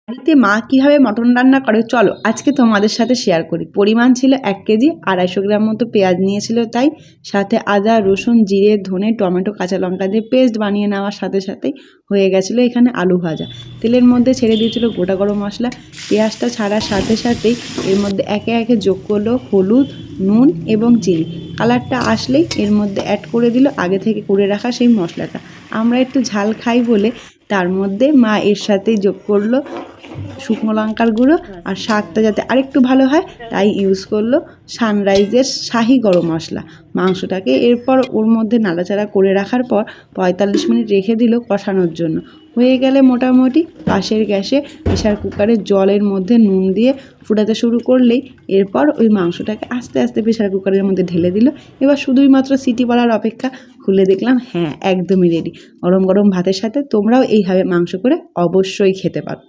বাড়িতে মা কীভাবে মটন রান্না করে চলো আজকে তোমাদের সাথে শেয়ার করি। পরিমাণ ছিল 1 কেজি, 250 গ্রাম মতো পেঁয়াজ নিয়েছিল, তাই সাথে আদা রসুন জিরে ধনে টমেটো কাঁচা লঙ্কা দিয়ে পেস্ট বানিয়ে নেওয়ার সাথে সাথেই হয়ে গেছিলো এখানে আলু ভাজা। তেলের মধ্যে ছেড়ে দিয়েছিল গোটা গরম মশলা। পেঁয়াজটা ছাড়ার সাথে সাথেই এর মধ্যে একে একে যোগ করলো হলুদ, নুন এবং চিনি। কালারটা আসলেই এর মধ্যে অ্যাড করে দিল আগে থেকে করে রাখা সেই মশলাটা। আমরা একটু ঝাল খাই বলে তার মধ্যে মা এর সাথেই যোগ করলো শুকনো লঙ্কার গুঁড়ো, আর স্বাদটা যাতে আরেকটু ভালো হয় তাই ইউজ করলো সানরাইজের শাহি গরম মশলা। মাংসটাকে এরপর ওর মধ্যে নাড়াচাড়া করে রাখার পর 45 মিনিট রেখে দিল কষানোর জন্য। হয়ে গেলে মোটামুটি পাশের গ্যাসে প্রেশার কুকারে জলের মধ্যে নুন দিয়ে ফুটাতে শুরু করলেই এরপর ওই মাংসটাকে আস্তে আস্তে প্রেশার কুকারের মধ্যে ঢেলে দিল। এবার শুধুই মাত্র সিটি পড়ার অপেক্ষা। খুলে দেখলাম হ্যাঁ একদমই রেডি। গরম গরম ভাতের সাথে তোমরাও এইভাবে মাংস করে অবশ্যই খেতে পারো।